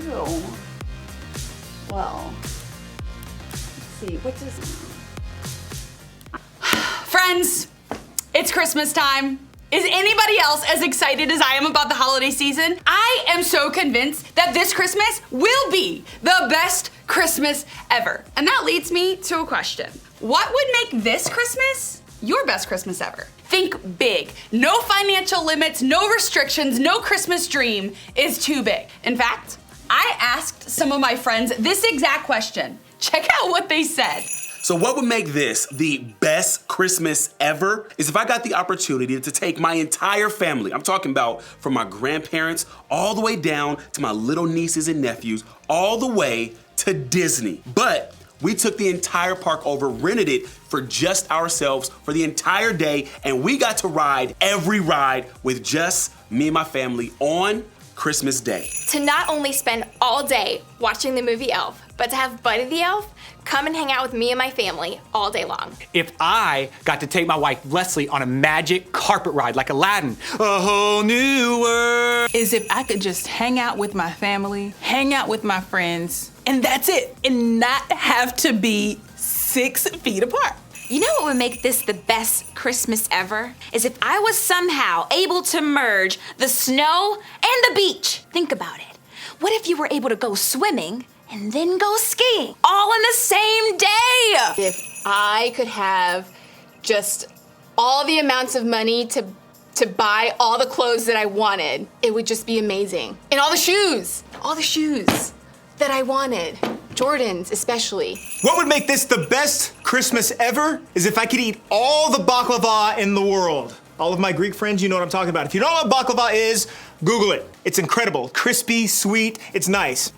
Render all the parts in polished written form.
Ew. Well, let's see, what does... Friends, it's Christmas time. Is anybody else as excited as I am about the holiday season? I am so convinced that this Christmas will be the best Christmas ever. And that leads me to a question. What would make this Christmas your best Christmas ever? Think big. No financial limits, no restrictions, no Christmas dream is too big. In fact, I asked some of my friends this exact question. Check out what they said. So what would make this the best Christmas ever is if I got the opportunity to take my entire family, I'm talking about from my grandparents all the way down to my little nieces and nephews, all the way to Disney. But we took the entire park over, rented it for just ourselves for the entire day, and we got to ride every ride with just me and my family on Christmas Day. To not only spend all day watching the movie Elf, but to have Buddy the Elf come and hang out with me and my family all day long. If I got to take my wife Leslie on a magic carpet ride like Aladdin, a whole new world. Is if I could just hang out with my family, hang out with my friends, and that's it, and not have to be 6 feet apart. You know what would make this the best Christmas ever? Is if I was somehow able to merge the snow and the beach. Think about it. What if you were able to go swimming and then go skiing all in the same day? If I could have just all the amounts of money to buy all the clothes that I wanted, it would just be amazing. And all the shoes that I wanted. Jordans, especially. What would make this the best Christmas ever is if I could eat all the baklava in the world. All of my Greek friends, you know what I'm talking about. If you don't know what baklava is, Google it. It's incredible. Crispy, sweet, it's nice.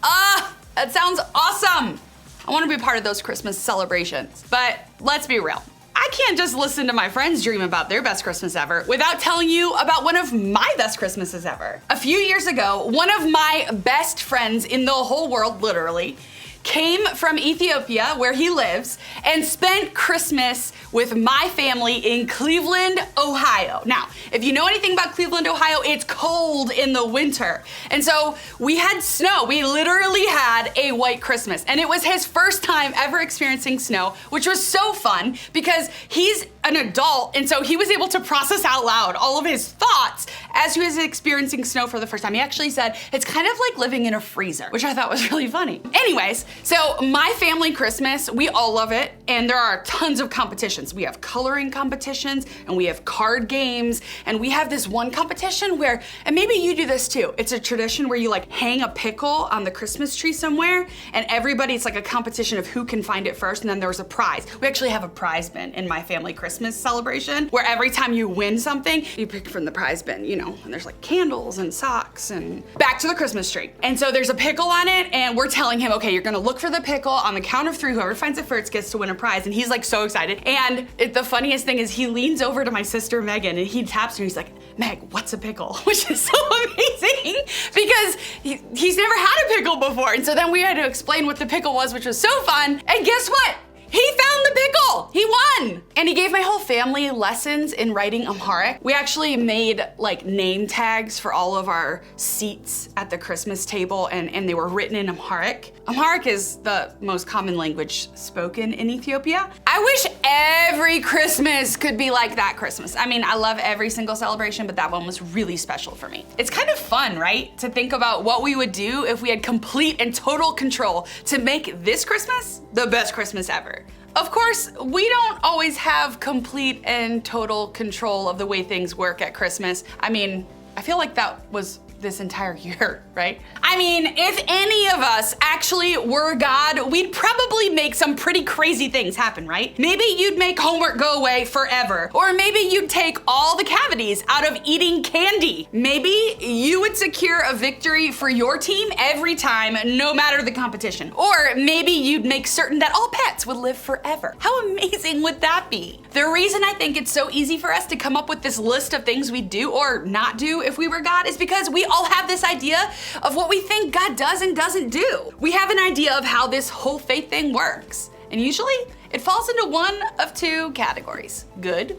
That sounds awesome. I want to be part of those Christmas celebrations. But let's be real. I can't just listen to my friends dream about their best Christmas ever without telling you about one of my best Christmases ever. A few years ago, one of my best friends in the whole world, literally, came from Ethiopia, where he lives, and spent Christmas with my family in Cleveland, Ohio. Now, if you know anything about Cleveland, Ohio, it's cold in the winter. And so we had snow. We literally had a white Christmas. And it was his first time ever experiencing snow, which was so fun because he's an adult, and so he was able to process out loud all of his thoughts as he was experiencing snow for the first time. He actually said, it's kind of like living in a freezer, which I thought was really funny. Anyways, so my family Christmas, we all love it, and there are tons of competitions. We have coloring competitions, and we have card games, and we have this one competition where, and maybe you do this too, it's a tradition where you like hang a pickle on the Christmas tree somewhere, and everybody, it's like a competition of who can find it first, and then there's a prize. We actually have a prize bin in my family Christmas celebration, where every time you win something, you pick from the prize bin, you know, and there's like candles and socks and back to the Christmas tree. And so there's a pickle on it, and we're telling him, okay, you're gonna look for the pickle on the count of 3, whoever finds it first gets to win a prize. And he's like so excited. And the funniest thing is he leans over to my sister Megan and he taps her and he's like, Meg, what's a pickle? Which is so amazing because he's never had a pickle before. And so then we had to explain what the pickle was, which was so fun. And guess what? He found the pickle! He won! And he gave my whole family lessons in writing Amharic. We actually made like name tags for all of our seats at the Christmas table, and they were written in Amharic. Amharic is the most common language spoken in Ethiopia. I wish every Christmas could be like that Christmas. I mean, I love every single celebration, but that one was really special for me. It's kind of fun, right? To think about what we would do if we had complete and total control to make this Christmas the best Christmas ever. Of course, we don't always have complete and total control of the way things work at Christmas. I mean, I feel like that was this entire year, right? I mean, if any of us actually were God, we'd probably make some pretty crazy things happen, right? Maybe you'd make homework go away forever. Or maybe you'd take all the cavities out of eating candy. Maybe you would secure a victory for your team every time, no matter the competition. Or maybe you'd make certain that all pets would live forever. How amazing would that be? The reason I think it's so easy for us to come up with this list of things we'd do or not do if we were God is because we all have this idea of what we think God does and doesn't do. We have an idea of how this whole faith thing works. And usually it falls into one of 2 categories, good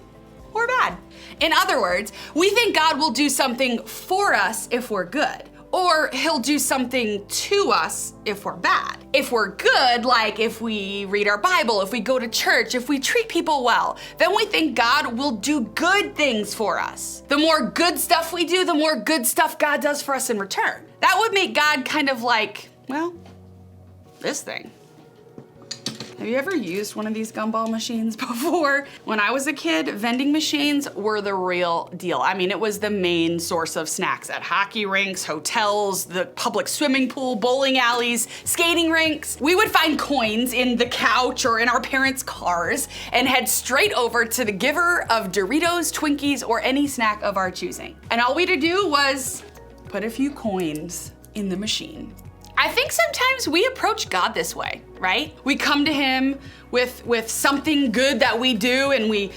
or bad. In other words, we think God will do something for us if we're good, Or he'll do something to us if we're bad. If we're good, like if we read our Bible, if we go to church, if we treat people well, then we think God will do good things for us. The more good stuff we do, the more good stuff God does for us in return. That would make God kind of like, well, this thing. Have you ever used one of these gumball machines before? When I was a kid, vending machines were the real deal. I mean, it was the main source of snacks at hockey rinks, hotels, the public swimming pool, bowling alleys, skating rinks. We would find coins in the couch or in our parents' cars and head straight over to the giver of Doritos, Twinkies, or any snack of our choosing. And all we had to do was put a few coins in the machine. I think sometimes we approach God this way, right? We come to him with something good that we do, and we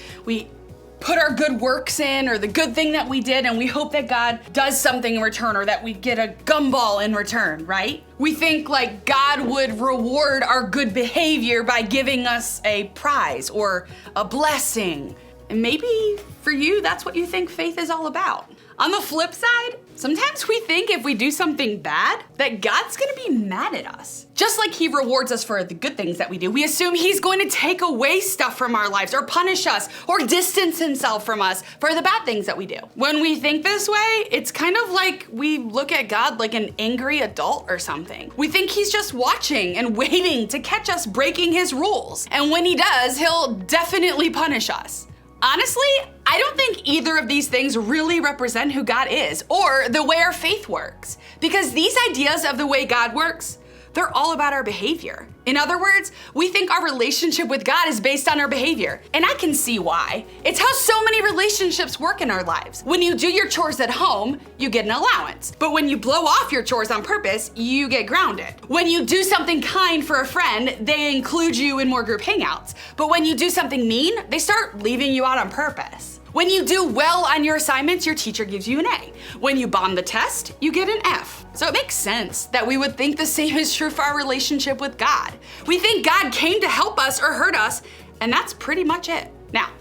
put our good works in or the good thing that we did, and we hope that God does something in return or that we get a gumball in return, right? We think like God would reward our good behavior by giving us a prize or a blessing. And maybe for you, that's what you think faith is all about. On the flip side, sometimes we think if we do something bad, that God's gonna be mad at us. Just like he rewards us for the good things that we do, we assume he's going to take away stuff from our lives or punish us or distance himself from us for the bad things that we do. When we think this way, it's kind of like we look at God like an angry adult or something. We think he's just watching and waiting to catch us breaking his rules. And when he does, he'll definitely punish us. Honestly, I don't think either of these things really represent who God is or the way our faith works. Because these ideas of the way God works, they're all about our behavior. In other words, we think our relationship with God is based on our behavior. And I can see why. It's how so many relationships work in our lives. When you do your chores at home, you get an allowance. But when you blow off your chores on purpose, you get grounded. When you do something kind for a friend, they include you in more group hangouts. But when you do something mean, they start leaving you out on purpose. When you do well on your assignments, your teacher gives you an A. When you bomb the test, you get an F. So it makes sense that we would think the same is true for our relationship with God. We think God came to help us or hurt us, and that's pretty much it. Now,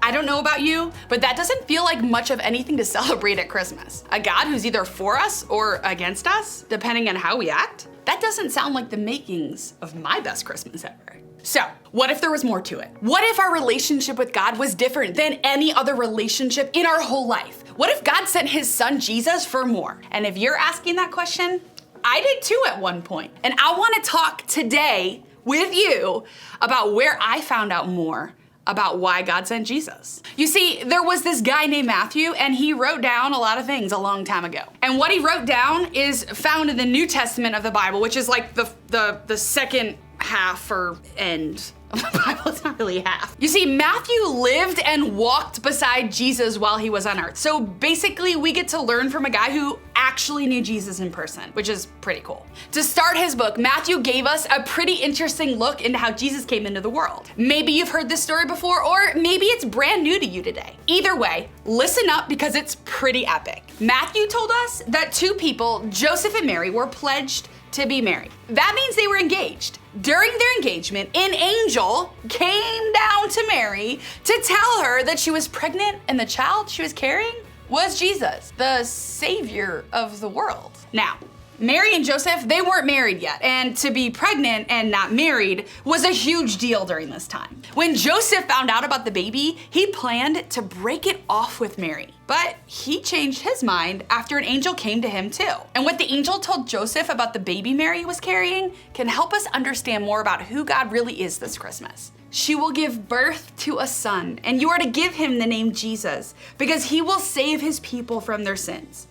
I don't know about you, but that doesn't feel like much of anything to celebrate at Christmas. A God who's either for us or against us, depending on how we act. That doesn't sound like the makings of my best Christmas ever. So, what if there was more to it? What if our relationship with God was different than any other relationship in our whole life? What if God sent his son Jesus for more? And if you're asking that question, I did too at one point. And I want to talk today with you about where I found out more about why God sent Jesus. You see, there was this guy named Matthew, and he wrote down a lot of things a long time ago. And what he wrote down is found in the New Testament of the Bible, which is like the second half or end of the Bible. It's not really half. You see, Matthew lived and walked beside Jesus while he was on earth. So basically, we get to learn from a guy who actually knew Jesus in person, which is pretty cool. To start his book, Matthew gave us a pretty interesting look into how Jesus came into the world. Maybe you've heard this story before, or maybe it's brand new to you today. Either way, listen up because it's pretty epic. Matthew told us that two people, Joseph and Mary, were pledged to be married. That means they were engaged. During their engagement, an angel came down to Mary to tell her that she was pregnant and the child she was carrying was Jesus, the savior of the world. Now, Mary and Joseph, they weren't married yet, and to be pregnant and not married was a huge deal during this time. When Joseph found out about the baby, he planned to break it off with Mary. But he changed his mind after an angel came to him too. And what the angel told Joseph about the baby Mary was carrying can help us understand more about who God really is this Christmas. She will give birth to a son, and you are to give him the name Jesus, because he will save his people from their sins.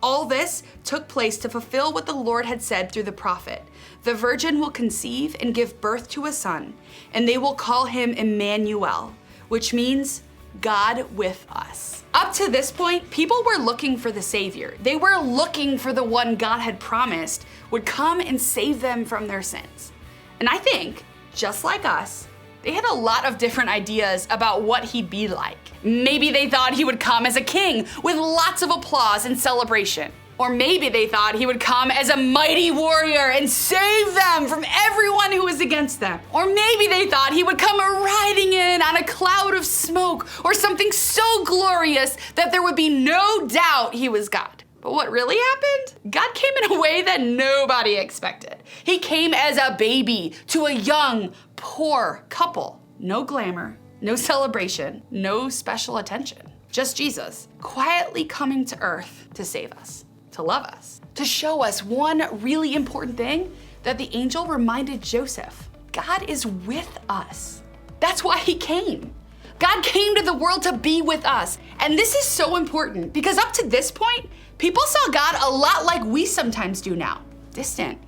All this took place to fulfill what the Lord had said through the prophet. The virgin will conceive and give birth to a son, and they will call him Emmanuel, which means God with us. Up to this point, people were looking for the Savior. They were looking for the one God had promised would come and save them from their sins. And I think, just like us, they had a lot of different ideas about what he'd be like. Maybe they thought he would come as a king with lots of applause and celebration. Or maybe they thought he would come as a mighty warrior and save them from everyone who was against them. Or maybe they thought he would come riding in on a cloud of smoke or something so glorious that there would be no doubt he was God. But what really happened? God came in a way that nobody expected. He came as a baby to a young, poor couple. No glamour, no celebration, no special attention. Just Jesus, quietly coming to earth to save us, to love us, to show us one really important thing that the angel reminded Joseph. God is with us. That's why he came. God came to the world to be with us. And this is so important because up to this point, people saw God a lot like we sometimes do now. Distant,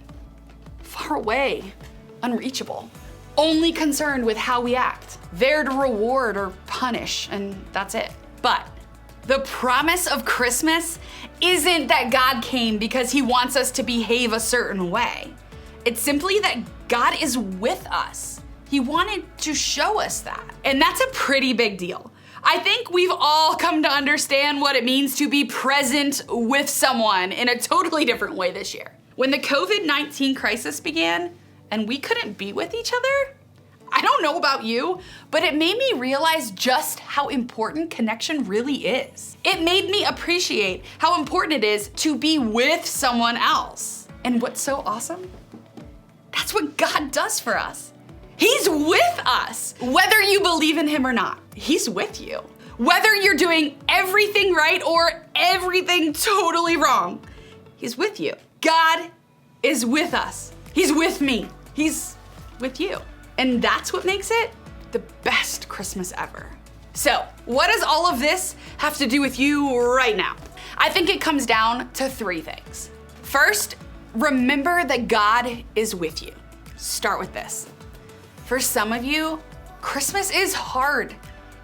far away, unreachable, only concerned with how we act, there to reward or punish, and that's it. But the promise of Christmas isn't that God came because he wants us to behave a certain way. It's simply that God is with us. He wanted to show us that. And that's a pretty big deal. I think we've all come to understand what it means to be present with someone in a totally different way this year. When the COVID-19 crisis began and we couldn't be with each other, I don't know about you, but it made me realize just how important connection really is. It made me appreciate how important it is to be with someone else. And what's so awesome? That's what God does for us. He's with us. Whether you believe in him or not, he's with you. Whether you're doing everything right or everything totally wrong, he's with you. God is with us. He's with me. He's with you. And that's what makes it the best Christmas ever. So, what does all of this have to do with you right now? I think it comes down to 3 things. First, remember that God is with you. Start with this. For some of you, Christmas is hard.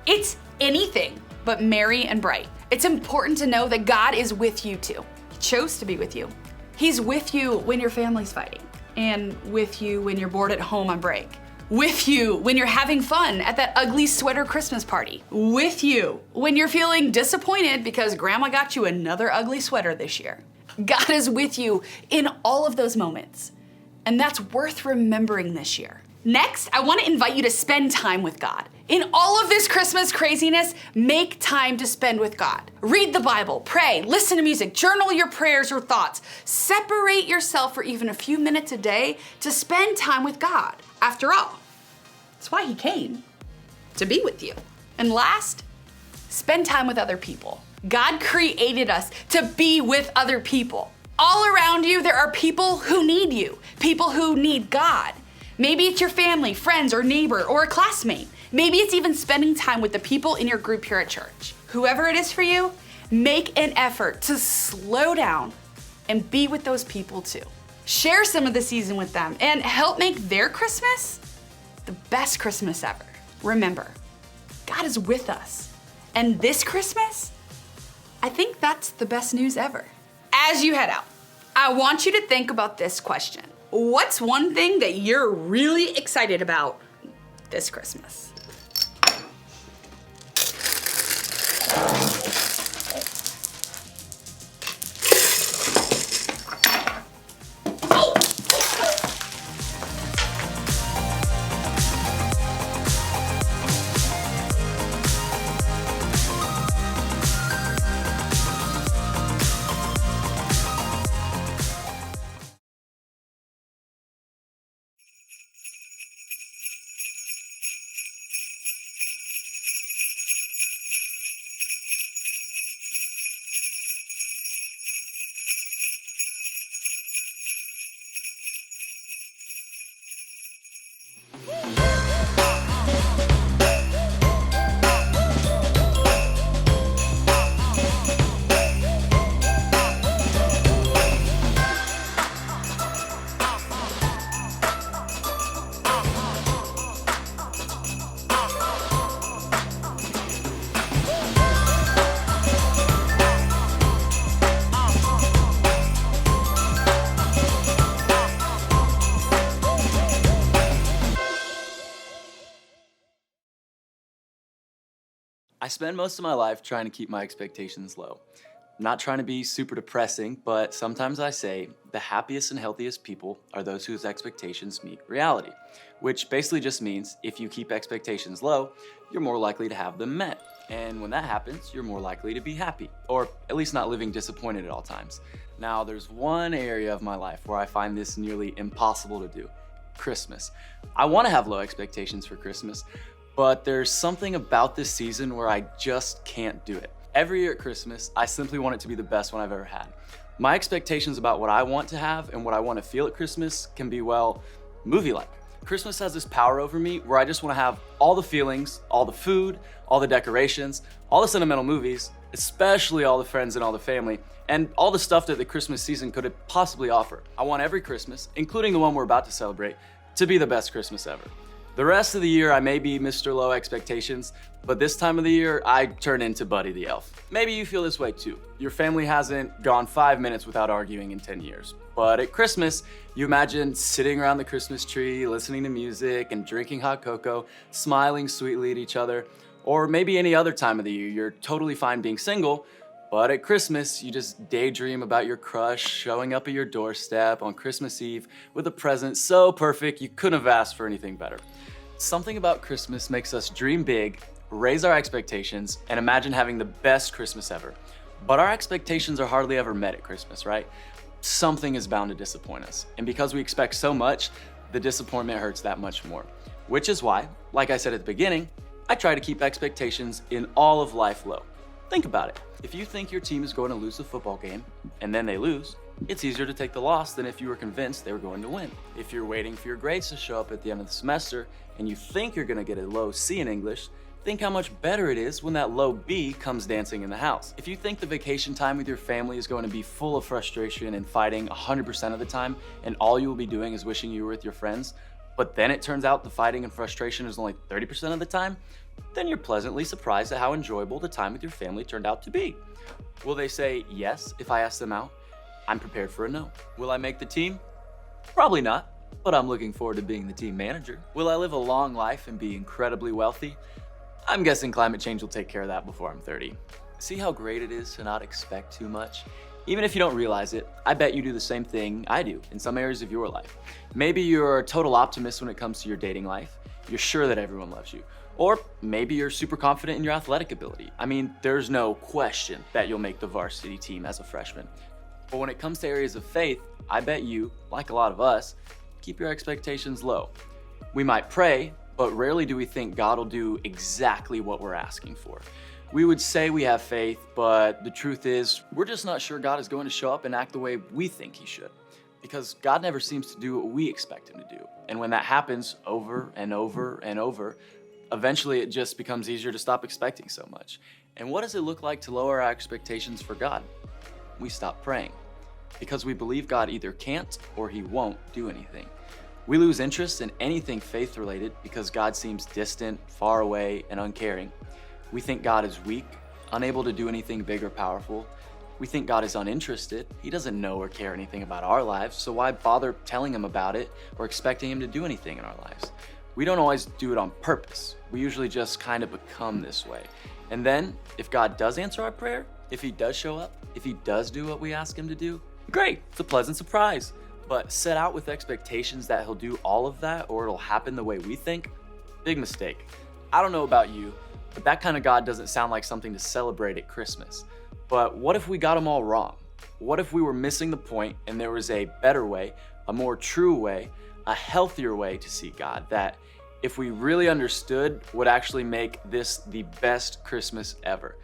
It's anything but merry and bright. It's important to know that God is with you too. He chose to be with you. He's with you when your family's fighting, and with you when you're bored at home on break. With you when you're having fun at that ugly sweater Christmas party. With you when you're feeling disappointed because grandma got you another ugly sweater this year. God is with you in all of those moments. And that's worth remembering this year. Next, I want to invite you to spend time with God. In all of this Christmas craziness, make time to spend with God. Read the Bible, pray, listen to music, journal your prayers or thoughts. Separate yourself for even a few minutes a day to spend time with God. After all, that's why he came, to be with you. And last, spend time with other people. God created us to be with other people. All around you, there are people who need you, people who need God. Maybe it's your family, friends, or neighbor, or a classmate. Maybe it's even spending time with the people in your group here at church. Whoever it is for you, make an effort to slow down and be with those people too. Share some of the season with them and help make their Christmas the best Christmas ever. Remember, God is with us. And this Christmas, I think that's the best news ever. As you head out, I want you to think about this question. What's one thing that you're really excited about this Christmas? I spend most of my life trying to keep my expectations low. not trying to be super depressing, but sometimes I say the happiest and healthiest people are those whose expectations meet reality, which basically just means if you keep expectations low, you're more likely to have them met. And when that happens, you're more likely to be happy, or at least not living disappointed at all times. Now, there's one area of my life where I find this nearly impossible to do: Christmas. I want to have low expectations for Christmas, but there's something about this season where I just can't do it. Every year at Christmas, I simply want it to be the best one I've ever had. My expectations about what I want to have and what I want to feel at Christmas can be, well, movie-like. Christmas has this power over me where I just want to have all the feelings, all the food, all the decorations, all the sentimental movies, especially all the friends and all the family, and all the stuff that the Christmas season could possibly offer. I want every Christmas, including the one we're about to celebrate, to be the best Christmas ever. The rest of the year, I may be Mr. Low Expectations, but this time of the year, I turn into Buddy the Elf. Maybe you feel this way too. Your family hasn't gone 5 minutes without arguing in 10 years. But at Christmas, you imagine sitting around the Christmas tree, listening to music and drinking hot cocoa, smiling sweetly at each other. Or maybe any other time of the year, you're totally fine being single, but at Christmas, you just daydream about your crush showing up at your doorstep on Christmas Eve with a present so perfect you couldn't have asked for anything better. Something about Christmas makes us dream big, raise our expectations, and imagine having the best Christmas ever. But our expectations are hardly ever met at Christmas, right? Something is bound to disappoint us. And because we expect so much, the disappointment hurts that much more. Which is why, like I said at the beginning, I try to keep expectations in all of life low. Think about it. If you think your team is going to lose a football game, and then they lose, it's easier to take the loss than if you were convinced they were going to win. If you're waiting for your grades to show up at the end of the semester, and you think you're gonna get a low C in English, think how much better it is when that low B comes dancing in the house. If you think the vacation time with your family is going to be full of frustration and fighting 100% of the time, and all you will be doing is wishing you were with your friends, but then it turns out the fighting and frustration is only 30% of the time, then you're pleasantly surprised at how enjoyable the time with your family turned out to be. Will they say yes if I ask them out? I'm prepared for a no. Will I make the team? Probably not, but I'm looking forward to being the team manager. Will I live a long life and be incredibly wealthy? I'm guessing climate change will take care of that before I'm 30. See how great it is to not expect too much? Even if you don't realize it, I bet you do the same thing I do in some areas of your life. Maybe you're a total optimist when it comes to your dating life. You're sure that everyone loves you. Or maybe you're super confident in your athletic ability. I mean, there's no question that you'll make the varsity team as a freshman. But when it comes to areas of faith, I bet you, like a lot of us, keep your expectations low. We might pray, but rarely do we think God will do exactly what we're asking for. We would say we have faith, but the truth is, we're just not sure God is going to show up and act the way we think he should. Because God never seems to do what we expect him to do. And when that happens over and over and over, eventually it just becomes easier to stop expecting so much. And what does it look like to lower our expectations for God? We stop praying. Because we believe God either can't or he won't do anything. We lose interest in anything faith-related because God seems distant, far away, and uncaring. We think God is weak, unable to do anything big or powerful. We think God is uninterested. He doesn't know or care anything about our lives, so why bother telling him about it or expecting him to do anything in our lives? We don't always do it on purpose. We usually just kind of become this way. And then, if God does answer our prayer, if he does show up, if he does do what we ask him to do, great, it's a pleasant surprise. But set out with expectations that he'll do all of that or it'll happen the way we think, big mistake. I don't know about you, but that kind of God doesn't sound like something to celebrate at Christmas. But what if we got him all wrong? What if we were missing the point and there was a better way, a more true way, a healthier way to see God that, if we really understood, would actually make this the best Christmas ever?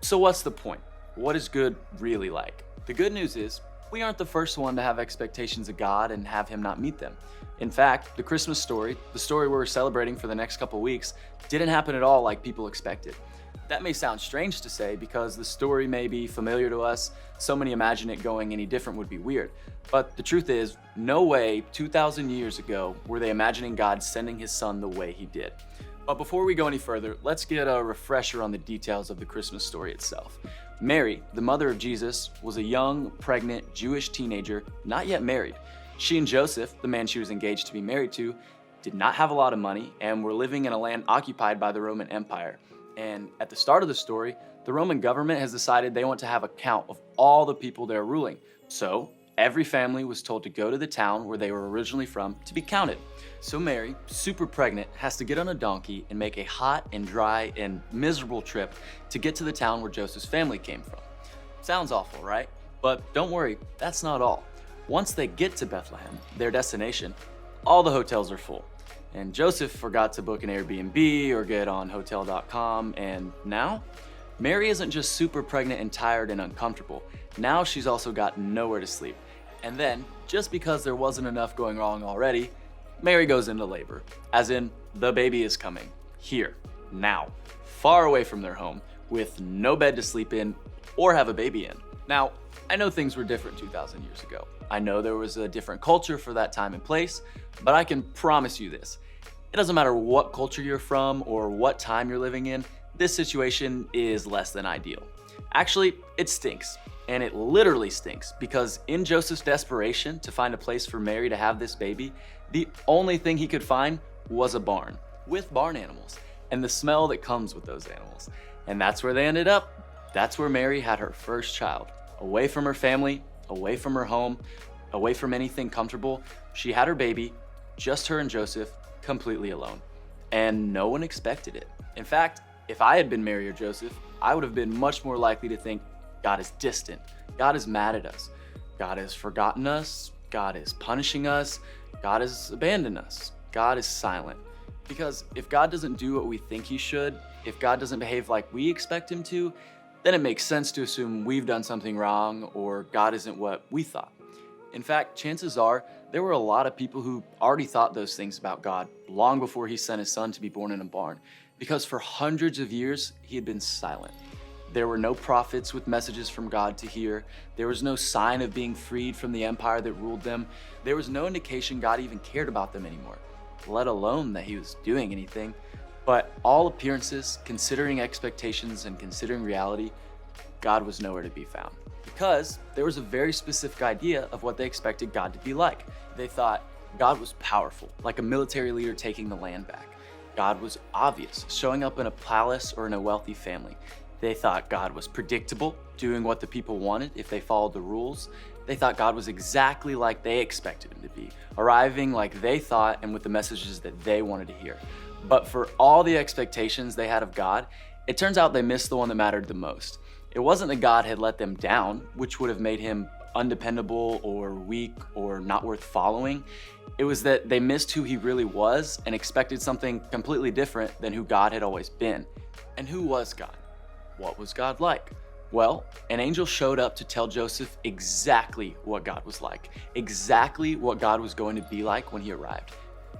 So what's the point? What is good really like? The good news is, we aren't the first one to have expectations of God and have him not meet them. In fact, the Christmas story, the story we're celebrating for the next couple weeks, didn't happen at all like people expected. That may sound strange to say because the story may be familiar to us, so many imagine it going any different would be weird. But the truth is, no way 2,000 years ago were they imagining God sending his son the way he did. But before we go any further, let's get a refresher on the details of the Christmas story itself. Mary, the mother of Jesus, was a young, pregnant, Jewish teenager, not yet married. She and Joseph, the man she was engaged to be married to, did not have a lot of money and were living in a land occupied by the Roman Empire. And at the start of the story, the Roman government has decided they want to have a count of all the people they're ruling. So every family was told to go to the town where they were originally from to be counted. So Mary, super pregnant, has to get on a donkey and make a hot and dry and miserable trip to get to the town where Joseph's family came from. Sounds awful, right? But don't worry, that's not all. Once they get to Bethlehem, their destination, all the hotels are full. And Joseph forgot to book an Airbnb or get on hotel.com, and now Mary isn't just super pregnant and tired and uncomfortable. Now she's also got nowhere to sleep. And then, just because there wasn't enough going wrong already, Mary goes into labor. As in, the baby is coming. Here, now, far away from their home, with no bed to sleep in or have a baby in. Now, I know things were different 2,000 years ago. I know there was a different culture for that time and place, but I can promise you this. It doesn't matter what culture you're from or what time you're living in, this situation is less than ideal. Actually, it stinks. And it literally stinks because in Joseph's desperation to find a place for Mary to have this baby, the only thing he could find was a barn with barn animals and the smell that comes with those animals. And that's where they ended up. That's where Mary had her first child. Away from her family, away from her home, away from anything comfortable. She had her baby, just her and Joseph, completely alone. And no one expected it. In fact, if I had been Mary or Joseph, I would have been much more likely to think, God is distant. God is mad at us. God has forgotten us. God is punishing us. God has abandoned us. God is silent. Because if God doesn't do what we think he should, if God doesn't behave like we expect him to, then it makes sense to assume we've done something wrong or God isn't what we thought. In fact, chances are there were a lot of people who already thought those things about God long before he sent his son to be born in a barn, because for hundreds of years he had been silent. There were no prophets with messages from God to hear. There was no sign of being freed from the empire that ruled them. There was no indication God even cared about them anymore, let alone that he was doing anything. But all appearances, considering expectations and considering reality, God was nowhere to be found. Because there was a very specific idea of what they expected God to be like. They thought God was powerful, like a military leader taking the land back. God was obvious, showing up in a palace or in a wealthy family. They thought God was predictable, doing what the people wanted if they followed the rules. They thought God was exactly like they expected him to be, arriving like they thought and with the messages that they wanted to hear. But for all the expectations they had of God, it turns out they missed the one that mattered the most. It wasn't that God had let them down, which would have made him undependable or weak or not worth following. It was that they missed who he really was and expected something completely different than who God had always been. And who was God? What was God like? Well, an angel showed up to tell Joseph exactly what God was like, exactly what God was going to be like when he arrived.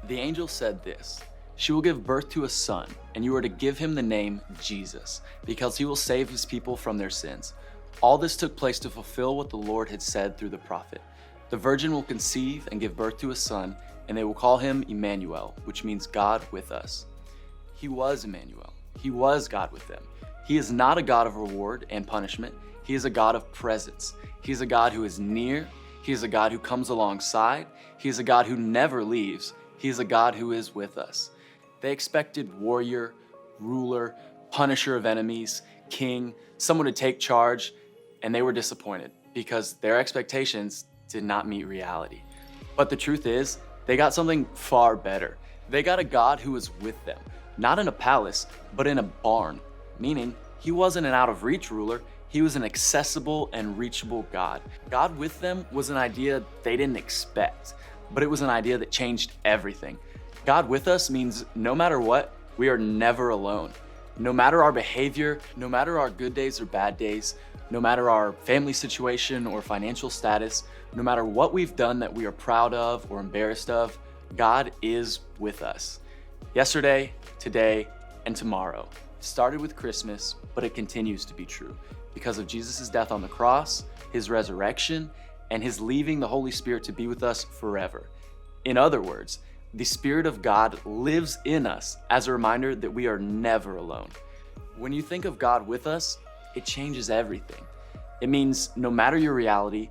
The angel said this: "She will give birth to a son, and you are to give him the name Jesus, because he will save his people from their sins." All this took place to fulfill what the Lord had said through the prophet. The virgin will conceive and give birth to a son, and they will call him Emmanuel, which means God with us. He was Emmanuel. He was God with them. He is not a God of reward and punishment. He is a God of presence. He is a God who is near. He is a God who comes alongside. He is a God who never leaves. He is a God who is with us. They expected warrior, ruler, punisher of enemies, king, someone to take charge, and they were disappointed because their expectations did not meet reality. But the truth is, they got something far better. They got a God who was with them, not in a palace, but in a barn. Meaning, he wasn't an out-of-reach ruler, he was an accessible and reachable God. God with them was an idea they didn't expect, but it was an idea that changed everything. God with us means no matter what, we are never alone. No matter our behavior, no matter our good days or bad days, no matter our family situation or financial status, no matter what we've done that we are proud of or embarrassed of, God is with us. Yesterday, today, and tomorrow. Started with Christmas, but it continues to be true because of Jesus' death on the cross, his resurrection, and his leaving the Holy Spirit to be with us forever. In other words, the Spirit of God lives in us as a reminder that we are never alone. When you think of God with us, it changes everything. It means no matter your reality,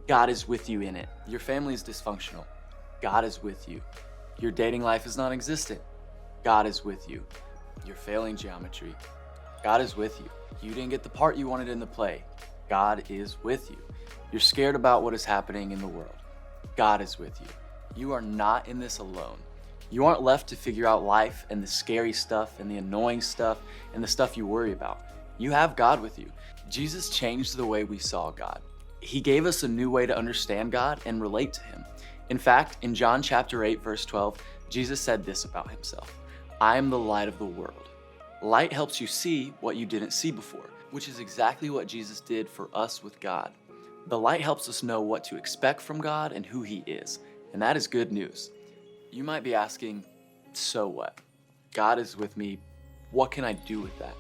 God is with you in it. Your family is dysfunctional. God is with you. Your dating life is non-existent. God is with you. You're failing geometry. God is with you. You didn't get the part you wanted in the play. God is with you. You're scared about what is happening in the world. God is with you. You are not in this alone. You aren't left to figure out life and the scary stuff and the annoying stuff and the stuff you worry about. You have God with you. Jesus changed the way we saw God. He gave us a new way to understand God and relate to him. In fact, in John chapter 8, verse 12, Jesus said this about himself: I am the light of the world. Light helps you see what you didn't see before, which is exactly what Jesus did for us with God. The light helps us know what to expect from God and who he is, and that is good news. You might be asking, so what? God is with me. What can I do with that?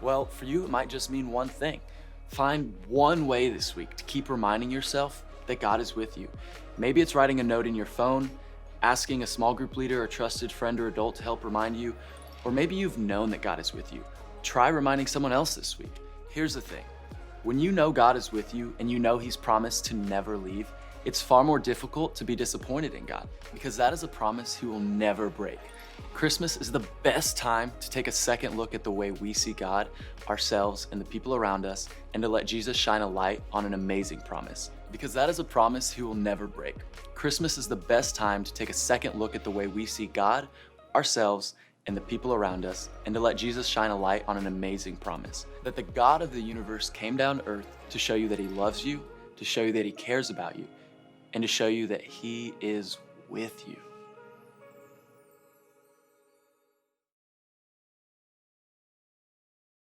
Well, for you, it might just mean one thing. Find one way this week to keep reminding yourself that God is with you. Maybe it's writing a note in your phone, asking a small group leader or trusted friend or adult to help remind you, or maybe you've known that God is with you. Try reminding someone else this week. Here's the thing. When you know God is with you and you know he's promised to never leave, it's far more difficult to be disappointed in God, because that is a promise he will never break. Christmas is the best time to take a second look at the way we see God, ourselves, and the people around us, and to let Jesus shine a light on an amazing promise, because that is a promise he will never break. Christmas is the best time to take a second look at the way we see God, ourselves, and the people around us, and to let Jesus shine a light on an amazing promise, that the God of the universe came down to earth to show you that he loves you, to show you that he cares about you, and to show you that he is with you.